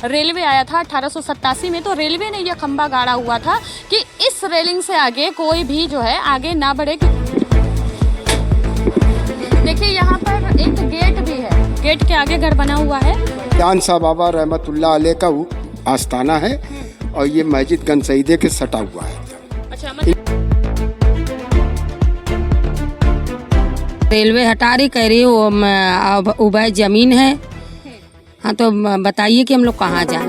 Railway आया था 1887 में, तो रेलवे ने यह खंभा गाड़ा हुआ था कि इस रेलिंग से आगे कोई भी जो है आगे ना बढ़े। देखिए यहाँ पर एक गेट भी है, गेट के आगे घर बना हुआ है। जान साहब बाबा रहमतुल्लाह अलैह का आस्थाना है और ये मस्जिद गंज शहीदे के सटा हुआ है। अच्छा, रेलवे हटा रही, कह रही वो उबय जमीन है। हाँ तो बताइए कि हम लोग कहाँ जाएं।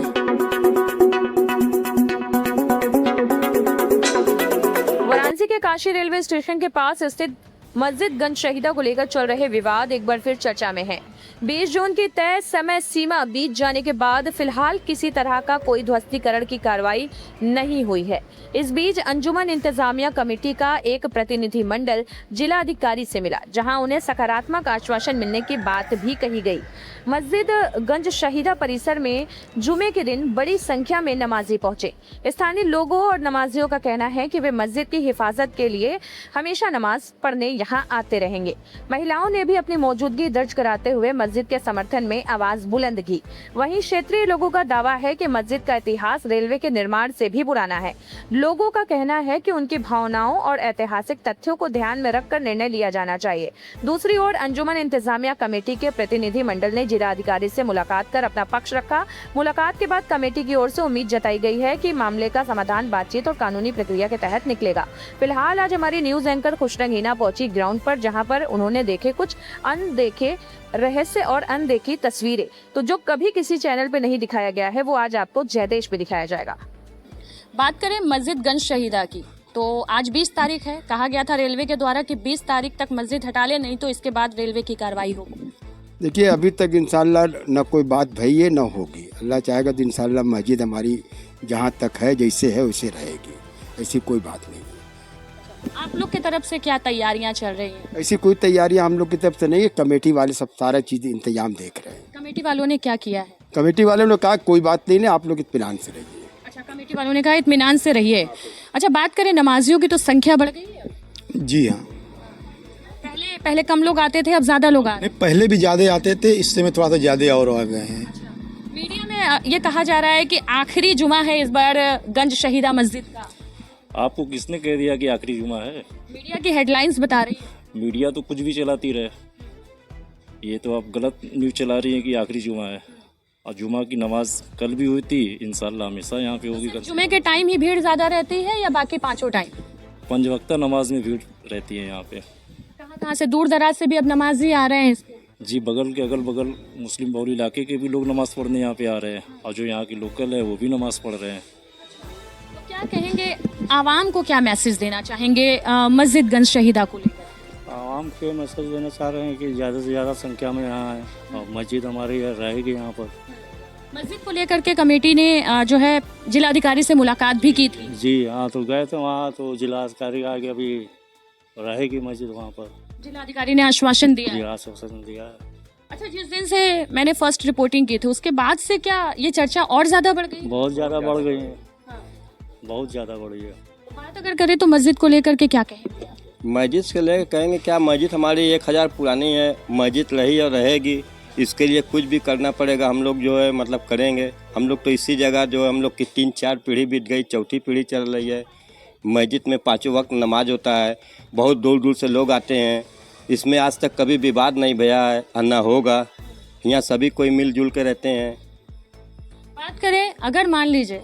वाराणसी के काशी रेलवे स्टेशन के पास स्थित मस्जिद गंज शहीदा को लेकर चल रहे विवाद एक बार फिर चर्चा में है। 20 जून की तय समय सीमा बीत जाने के बाद फिलहाल किसी तरह का कोई ध्वस्तीकरण की कार्रवाई नहीं हुई है। इस बीच अंजुमन इंतजामिया कमेटी का एक प्रतिनिधि मंडल जिला अधिकारी से मिला, जहां उन्हें सकारात्मक आश्वासन मिलने की बात भी कही गई। मस्जिद गंज शहीदा परिसर में जुमे के दिन बड़ी संख्या में नमाजी पहुंचे। स्थानीय लोगों और नमाजियों का कहना है कि वे मस्जिद की हिफाजत के लिए हमेशा नमाज पढ़ने यहां आते रहेंगे। महिलाओं ने भी अपनी मौजूदगी दर्ज कराते हुए मस्जिद के समर्थन में आवाज बुलंद की। वहीं क्षेत्रीय लोगों का दावा है कि मस्जिद का इतिहास रेलवे के निर्माण से भी पुराना है। लोगों का कहना है कि उनकी भावनाओं और ऐतिहासिक तथ्यों को ध्यान में रखकर निर्णय लिया जाना चाहिए। दूसरी ओर अंजुमन इंतजामिया कमेटी के प्रतिनिधि मंडल ने जिला अधिकारी से मुलाकात कर अपना पक्ष रखा। मुलाकात के बाद कमेटी की ओर से उम्मीद जताई गई है कि मामले का समाधान बातचीत और कानूनी प्रक्रिया के तहत निकलेगा। फिलहाल आज हमारी न्यूज एंकर खुशरंगीना पहुंची ग्राउंड पर, जहां पर उन्होंने देखे कुछ अनदेखे रहस्य और अनदेखी तस्वीरें। तो जो कभी किसी चैनल पे नहीं दिखाया गया है वो आज आपको जयदेश पे दिखाया जाएगा। बात करें मस्जिद गंज शहीदा की, तो आज 20 तारीख है। कहा गया था रेलवे के द्वारा कि 20 तारीख तक मस्जिद हटा ले, नहीं तो इसके बाद रेलवे की कार्रवाई होगी। देखिए अभी तक इंशाल्लाह न कोई बात भई है न होगी। अल्लाह चाहेगा तो इंशाल्लाह मस्जिद हमारी जहाँ तक है जैसे है वैसे रहेगी, ऐसी कोई बात नहीं है। आप लोग की तरफ से क्या तैयारियां चल रही हैं? ऐसी कोई तैयारियां हम लोग की तरफ से नहीं है। कमेटी वाले सब सारा चीज़ इंतजाम देख रहे हैं। कमेटी वालों ने क्या किया है? कमेटी वालों ने कहा कोई बात नहीं है, आप लोग इत्मीनान से रहिए। अच्छा, कमेटी वालों ने कहा इत्मीनान से रहिए। अच्छा, बात करें नमाजियों की, तो संख्या बढ़ गई है? जी हाँ, पहले कम लोग आते थे, अब ज्यादा लोग आ रहे नहीं पहले भी ज़्यादा आते थे, इससे में थोड़ा सा ज़्यादा और आ गए हैं। हैं। मीडिया में ये कहा जा रहा है कि आखिरी जुमा है इस बार गंज शहीदा मस्जिद का। आपको किसने कह दिया कि आखिरी जुमा है? मीडिया की हेडलाइंस बता रही है। मीडिया तो कुछ भी चलाती रहे, ये तो आप गलत न्यूज़ चला रही हैं कि आखिरी जुमा है। और जुमा की नमाज कल भी हुई थी, इंशाल्लाह हमेशा यहाँ पे होगी। जुमे के टाइम ही भीड़ ज्यादा रहती है या बाकी पांचों टाइम? 5 वक्ता नमाज में भीड़ रहती है यहाँ पे। कहाँ से दूर दराज से भी अब नमाजी आ रहे हैं इसके? जी, बगल के अगल बगल मुस्लिम बहुल इलाके के भी लोग नमाज़ पढ़ने यहाँ पे आ रहे हैं, और जो यहाँ की लोकल है वो भी नमाज़ पढ़ रहे हैं। तो क्या कहेंगे, आवाम को क्या मैसेज देना चाहेंगे मस्जिद गंज शहीदा को लेकर? आवाम को मैसेज देना चाह रहे हैं कि ज़्यादा से ज़्यादा संख्या में यहाँ आए और मस्जिद हमारी रहेगी यहाँ पर। मस्जिद को लेकर के कमेटी ने जो है जिलाधिकारी से मुलाकात भी की थी। जी हाँ, तो गए थे वहाँ, तो जिलाधिकारी का आगे अभी रहेगी मस्जिद वहाँ पर। जिलाधिकारी ने आश्वासन दिया जी, है। आश्वासन दिया है। अच्छा, जिस दिन से मैंने फर्स्ट रिपोर्टिंग की थी उसके बाद से क्या ये चर्चा और ज्यादा बढ़ गई? बहुत ज़्यादा बढ़ गई है, बहुत ज़्यादा बढ़ गई है। बात अगर करें तो मस्जिद को लेकर के क्या कहेंगे? मस्जिद के लेकर कहेंगे क्या, मस्जिद हमारी 1000 पुरानी है, मस्जिद रही और रहेगी। इसके लिए कुछ भी करना पड़ेगा, हम लोग जो है मतलब करेंगे। हम लोग तो इसी जगह जो है हम लोग की 3-4 पीढ़ी बीत गई, चौथी पीढ़ी चल रही है। मस्जिद में 5 वक्त नमाज होता है, बहुत दूर दूर से लोग आते हैं। इसमें आज तक कभी विवाद नहीं भया है और ना होगा। यहाँ सभी कोई मिलजुल के रहते हैं। बात करें अगर मान लीजिए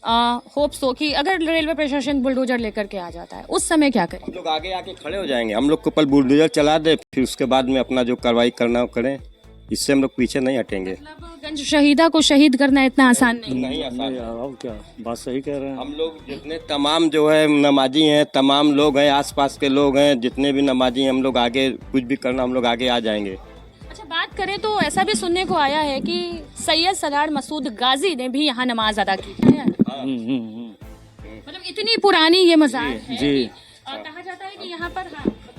होप सो कि अगर रेलवे प्रशासन बुलडोजर लेकर के आ जाता है, उस समय क्या करें? हम लोग आगे आके खड़े हो जाएंगे। हम लोग को पहले बुलडोजर चला दे, फिर उसके बाद में अपना जो कार्रवाई करना हो करें। इससे हम लोग पीछे नहीं हटेंगे। मतलब गंज शहीदा को शहीद करना इतना आसान नहीं है। आसान है। और क्या, बात सही कह रहे हैं। हम लोग जितने तमाम जो है नमाजी हैं, तमाम लोग हैं, आसपास के लोग हैं, जितने भी नमाजी हैं, हम लोग आगे कुछ भी करना हम लोग आगे आ जाएंगे। अच्छा, बात करें तो ऐसा भी सुनने को आया है कि सैयद सलार मसूद गाजी ने भी यहाँ नमाज अदा की है। मतलब इतनी पुरानी ये मजार है। जी, कहा जाता है कि यहाँ पर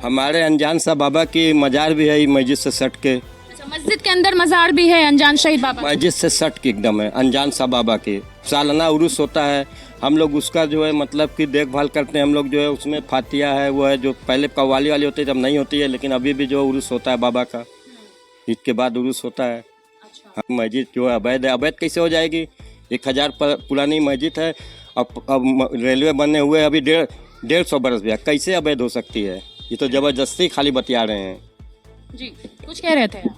हमारे अनजान साहब बाबा की मजार भी है मस्जिद से सट के। मस्जिद के अंदर मजार भी है अनजान शहीद बाबा? मस्जिद से सट के एकदम है। अनजान साहब बाबा के सालाना उर्स होता है, हम लोग उसका जो है मतलब कि देखभाल करते हैं। हम लोग जो है उसमें फातिया है, वो है जो पहले कव्वाली वाली होती है, जब नहीं होती है, लेकिन अभी भी जो उर्स होता है बाबा का, ईद के बाद उर्स होता है। अच्छा, मस्जिद जो है अवैध है। अवैध कैसे हो जाएगी? 1000 पुरानी मस्जिद है। अब रेलवे बने हुए अभी 150 बरस गया, कैसे अवैध हो सकती है? ये तो ज़बरदस्ती खाली बतिया रहे हैं। जी कुछ कह रहे थे आप?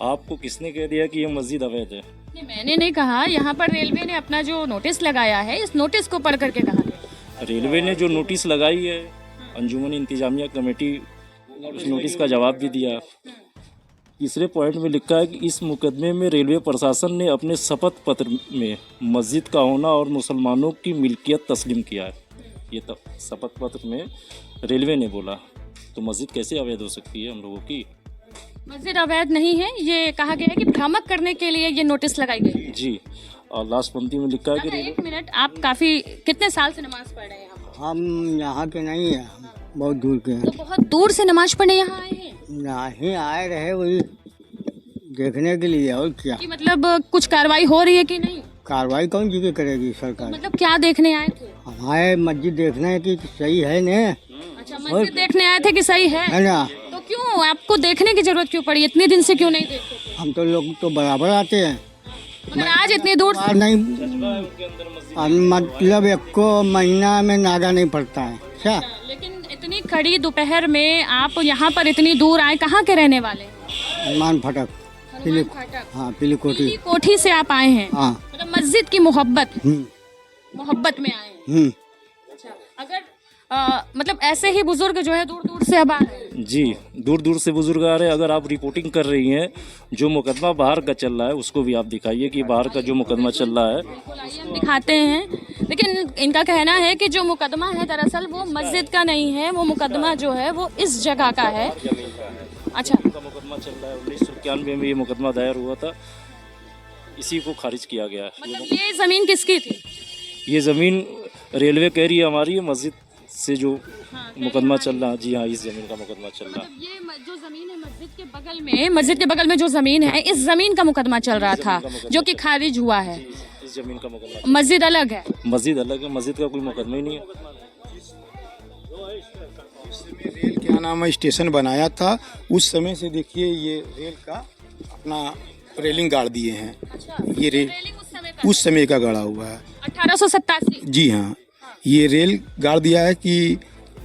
आपको किसने कह दिया कि ये मस्जिद अवैध है? नहीं, मैंने नहीं कहा। यहाँ पर रेलवे ने अपना जो नोटिस लगाया है, इस नोटिस को पढ़ करके कहा गया। रेलवे ने जो नोटिस लगाई है, अंजुमन इंतजामिया कमेटी उस नोटिस का जवाब भी दिया। तीसरे पॉइंट में लिखा है कि इस मुकदमे में रेलवे प्रशासन ने अपने शपथ पत्र में मस्जिद का होना और मुसलमानों की मिल्कियत तस्लीम किया है। ये तो शपथ पत्र में रेलवे ने बोला, तो मस्जिद कैसे अवैध हो सकती है हम लोगों की? मस्जिद अवैध नहीं है, ये कहा गया है कि भ्रामक करने के लिए ये नोटिस लगाई गई है। जी, और लास्ट पंक्ति में लिखा है कि अच्छा, एक मिनट, आप काफी कितने साल से नमाज पढ़ रहे हैं यहाँ पर? हम यहाँ के नहीं हैं, बहुत दूर के हैं। तो बहुत दूर से नमाज पढ़ने यहाँ आए हैं नहीं आए रहे, वही देखने के लिए। और क्या कि मतलब कुछ कार्रवाई हो रही है कि नहीं? कार्रवाई कौन जी की करेगी सरकार? मतलब क्या देखने आए थे? हमारे मस्जिद देखना है कि सही है न। अच्छा, मस्जिद देखने आए थे कि सही है ना? तो क्यों आपको देखने की जरूरत क्यों पड़ी? इतने दिन से क्यों नहीं देखते थे? हम तो लोग तो बराबर आते हैं, मगर आज इतनी दूर से नहीं मतलब एक को महीना में नागा नहीं पड़ता है क्या? लेकिन इतनी कड़ी दोपहर में आप यहाँ पर इतनी दूर आए, कहाँ के रहने वाले हैं? हनुमान फाटक, हनुमान फाटक। हाँ पीली कोठी। पीली कोठी से आप आए हैं? हाँ। मतलब मस्जिद की मोहब्बत में आए हैं। अच्छा, अगर मतलब ऐसे ही बुजुर्ग जो है दूर दूर से अब आ रहे हैं? जी, दूर दूर से बुजुर्ग आ रहे हैं। अगर आप रिपोर्टिंग कर रही हैं, जो मुकदमा बाहर का चल रहा है उसको भी आप दिखाइए कि बाहर का जो मुकदमा चल रहा है। बिल्कुल, आइए हम दिखाते हैं। लेकिन इनका कहना है कि जो मुकदमा है दरअसल वो मस्जिद का नहीं है, वो मुकदमा जो है वो इस जगह का है। अच्छा, मुकदमा चल रहा है, 1991 में ये मुकदमा दायर हुआ था, इसी को खारिज किया गया है। मतलब ये ज़मीन किसकी थी? ये ज़मीन रेलवे कह रही है हमारी है, मस्जिद से जो मुकदमा चल रहा है। जी हाँ, इस ज़मीन का मुकदमा चल रहा है। ये जो ज़मीन है मस्जिद के बगल में जो ज़मीन है, इस ज़मीन का मुकदमा चल रहा था जो कि खारिज हुआ है। इस ज़मीन का मुकदमा, मस्जिद अलग है? मस्जिद अलग है, मस्जिद का कोई मुकदमा ही नहीं है। रेल क्या नाम है स्टेशन बनाया था, उस समय से देखिए ये रेल का अपना रेलिंग गाड़ दिए हैं। ये रेल उस समय का गाड़ा हुआ है, 1887। जी हाँ, ये रेल गाड़ दिया है कि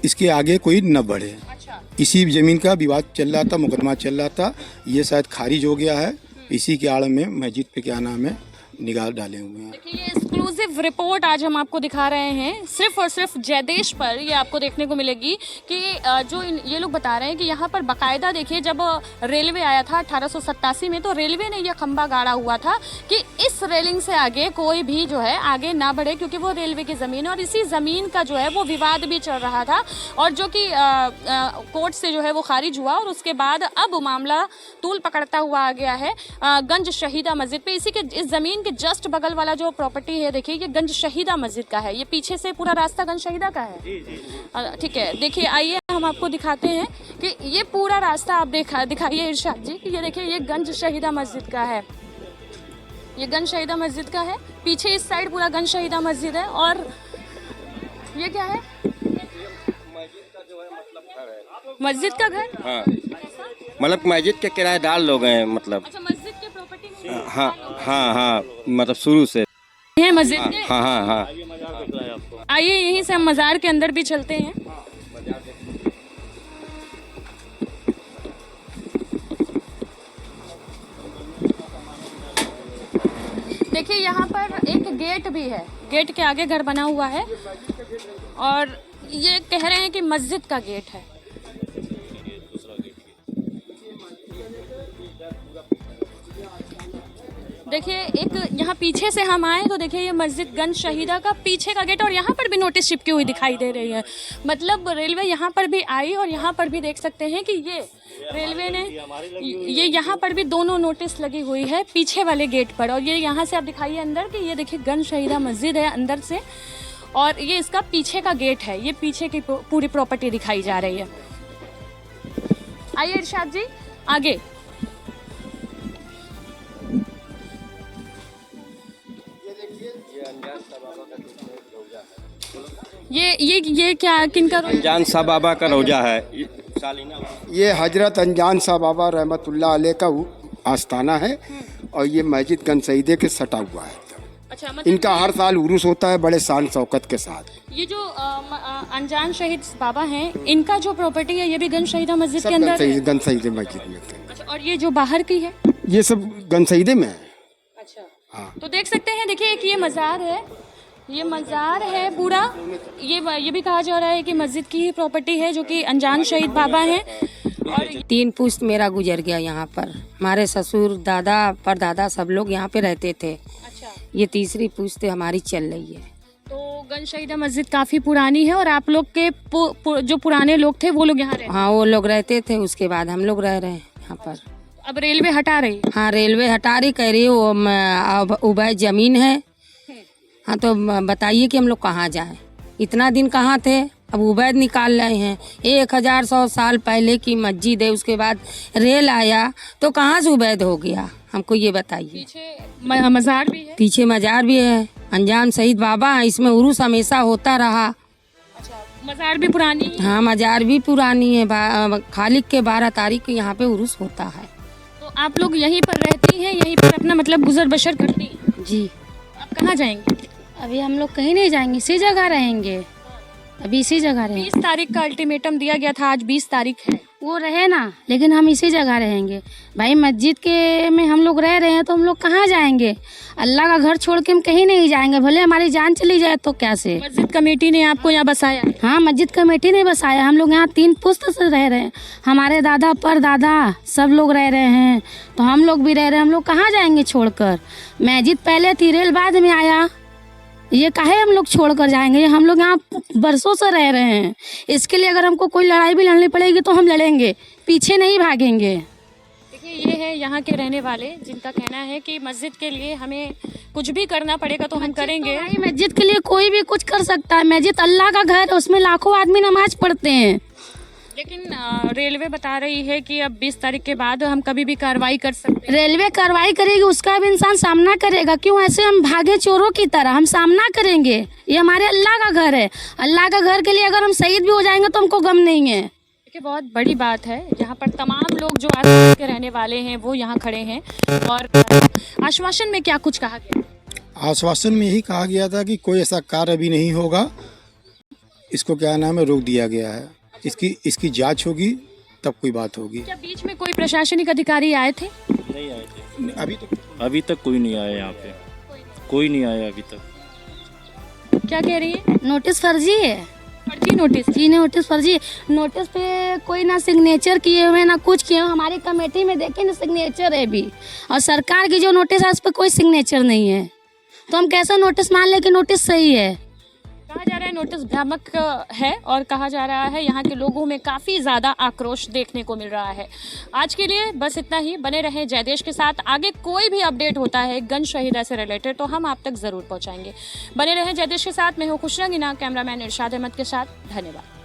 इसके आगे कोई न बढ़े। अच्छा, इसी ज़मीन का विवाद चल रहा था, मुकदमा चल रहा था, ये शायद खारिज हो गया है। इसी के आड़ में मस्जिद पे क्या नाम है निगाह डाले हुए हैं। देखिए, ये एक्सक्लूसिव रिपोर्ट आज हम आपको दिखा रहे हैं। सिर्फ और सिर्फ जयदेश पर ये आपको देखने को मिलेगी कि जो ये लोग बता रहे हैं कि यहाँ पर बाकायदा देखिए, जब रेलवे आया था 1887 में, तो रेलवे ने यह खंबा गाड़ा हुआ था कि इस रेलिंग से आगे कोई भी जो है आगे ना बढ़े, क्योंकि वो रेलवे की ज़मीन है। और इसी ज़मीन का जो है वो विवाद भी चल रहा था, और जो कि कोर्ट से जो है वो खारिज हुआ। और उसके बाद अब मामला तूल पकड़ता हुआ आ गया है गंज शहीदा मस्जिद पे। इसी के इस ज़मीन के जस्ट बगल वाला जो प्रॉपर्टी है, देखिए ये गंज शहीदा मस्जिद का है। ये पीछे से पूरा रास्ता गंज शहीदा का है। ठीक है, देखिए आइए हम आपको दिखाते हैं कि ये पूरा रास्ता आप दिखाइए इरशाद जी कि ये देखिए ये गंज शहीदा मस्जिद का है। ये गंज शहीदा मस्जिद का है, पीछे इस साइड पूरा गंज शहीदा मस्जिद है। और ये क्या है? मस्जिद का घर? हाँ, मतलब मस्जिद के किराएदार लोग हैं, मतलब। अच्छा, मस्जिद के प्रॉपर्टी में? हाँ हाँ हाँ, मतलब शुरू से है मस्जिद के? हाँ हाँ हाँ। आइए यहीं से हम मज़ार के अंदर भी चलते हैं। देखिए यहाँ पर एक गेट भी है, गेट के आगे घर बना हुआ है, और ये कह रहे हैं कि मस्जिद का गेट है। देखिए, एक यहाँ पीछे से हम आए तो देखिए ये मस्जिद गंज शहीदा का पीछे का गेट, और यहाँ पर भी नोटिस चिपकी हुई दिखाई दे रही है। मतलब रेलवे यहाँ पर भी आई, और यहाँ पर भी देख सकते हैं कि ये रेलवे ने ये यहाँ पर भी दोनों नोटिस लगी हुई है पीछे वाले गेट पर। और ये यहाँ से आप दिखाइए अंदर कि ये देखिए गंज शहीदा मस्जिद है अंदर से, और ये इसका पीछे का गेट है। ये पीछे की पूरी प्रॉपर्टी दिखाई जा रही है। आइए इरशाद जी आगे। ये क्या किनका? अनजान शाह बाबा का रोजा है। ये हजरत अनजान शाह बाबा रहमतुल्लाह अलैह का आस्थाना है, और ये मस्जिद गन शहीदे के सटा हुआ है एकदम। अच्छा, मतलब इनका हर साल उर्स होता है बड़े शान शौकत के साथ। ये जो अनजान शहीद बाबा हैं, इनका जो प्रॉपर्टी है ये भी गन शहीदा मस्जिद सब के अंदर है? गन शहीदे मस्जिद में थे। अच्छा, और ये जो बाहर की है? ये सब गन शहीदे में है। अच्छा, हाँ। तो देख सकते हैं, देखिए एक ये मज़ार है, ये मज़ार है पूरा। ये भी कहा जा रहा है कि मस्जिद की ही प्रॉपर्टी है, जो कि अनजान शहीद बाबा हैं। और 3 पुश्त मेरा गुजर गया यहाँ पर। हमारे ससुर, दादा, परदादा सब लोग यहाँ पे रहते थे। अच्छा, ये तीसरी पुश्त हमारी चल रही है। तो गन शहीदा मस्जिद काफ़ी पुरानी है और आप लोग के जो पुराने लोग थे वो लोग यहाँ रहते? हाँ, वो लोग रहते थे, उसके बाद हम लोग रह रहे हैं यहाँ पर। अब रेलवे हटा रही है? हाँ, रेलवे हटा रही, कह रही है वो अब उबैद ज़मीन है। हाँ, तो बताइए कि हम लोग कहाँ जाएं? इतना दिन कहाँ थे, अब उबैद निकाल रहे हैं। 1100 साल पहले की मस्जिद है, उसके बाद रेल आया तो कहाँ से उबैद हो गया, हमको ये बताइए। पीछे मज़ार भी है? पीछे मज़ार भी है, अनजान शहीद बाबा हैं, इसमें उर्स हमेशा होता रहा। अच्छा, मज़ार भी पुरानी है? हाँ, मज़ार भी पुरानी है। खालिक के 12 तारीख को यहाँ पे उर्स होता है। तो आप लोग यहीं पर रहती हैं, यहीं पर अपना मतलब गुजर बसर करती हैं? जी। आप कहाँ जाएंगे? अभी हम लोग कहीं नहीं जाएंगे, इसी जगह रहेंगे, अभी इसी जगह रहेंगे। 20 तारीख का अल्टीमेटम दिया गया था, आज 20 तारीख है। वो रहे ना, लेकिन हम इसी जगह रहेंगे भाई। मस्जिद के में हम लोग रह रहे हैं तो हम लोग कहाँ जाएंगे? अल्लाह का घर छोड़ के हम कहीं नहीं जाएंगे, भले हमारी जान चली जाए तो क्या से। मस्जिद कमेटी ने आपको यहाँ बसाया? हाँ, मस्जिद कमेटी ने बसाया। हम लोग यहाँ 3 पुश्त से रह रहे हैं, हमारे दादा परदादा सब लोग रह रहे हैं, तो हम लोग भी रह रहे हैं। हम लोग कहाँ जाएंगे छोड़कर? मस्जिद पहले थी, रेल बाद में आया, ये काहे हम लोग छोड़कर जाएंगे? हम लोग यहाँ बरसों से रह रहे हैं, इसके लिए अगर हमको कोई लड़ाई भी लड़नी पड़ेगी तो हम लड़ेंगे, पीछे नहीं भागेंगे। देखिए, ये है यहाँ के रहने वाले, जिनका कहना है कि मस्जिद के लिए हमें कुछ भी करना पड़ेगा तो हम करेंगे। भाई, मस्जिद के लिए कोई भी कुछ कर सकता है। मस्जिद अल्लाह का घर है, उसमें लाखों आदमी नमाज पढ़ते हैं। लेकिन रेलवे बता रही है कि अब 20 तारीख के बाद हम कभी भी कार्रवाई कर सकते हैं। रेलवे कार्रवाई करेगी, उसका भी इंसान सामना करेगा। क्यों ऐसे हम भागे चोरों की तरह? हम सामना करेंगे, ये हमारे अल्लाह का घर है। अल्लाह का घर के लिए अगर हम शहीद भी हो जाएंगे तो हमको गम नहीं है। देखिए, बहुत बड़ी बात है, यहाँ पर तमाम लोग जो आसपास के रहने वाले हैं वो यहाँ खड़े हैं। और आश्वासन में क्या कुछ कहा गया? आश्वासन में यही कहा गया था कि कोई ऐसा कार्य अभी नहीं होगा, इसको क्या नाम है, रोक दिया गया है। इसकी जांच होगी तब कोई बात होगी। क्या बीच में कोई प्रशासनिक अधिकारी आए थे? नहीं आए थे अभी तक कोई नहीं आया यहाँ पे, कोई नहीं आया अभी तक। क्या कह रही है? नोटिस फर्जी है, फर्जी नोटिस? जी, नोटिस फर्जी। नोटिस पे कोई ना सिग्नेचर किए हुए ना कुछ किए हुए। हमारी कमेटी में देखिए ना, सिग्नेचर है भी, और सरकार की जो नोटिस है उस पर कोई सिग्नेचर नहीं है, तो हम कैसे नोटिस मान लें कि नोटिस सही है? कहा जा रहा है नोटिस भ्रामक है, और कहा जा रहा है यहाँ के लोगों में काफ़ी ज़्यादा आक्रोश देखने को मिल रहा है। आज के लिए बस इतना ही। बने रहें जय देश के साथ, आगे कोई भी अपडेट होता है गन शहीदा से रिलेटेड तो हम आप तक ज़रूर पहुँचाएंगे। बने रहें जय देश के साथ। मैं हूँ खुशरंगीना, कैमरामैन इरशाद अहमद के साथ। धन्यवाद।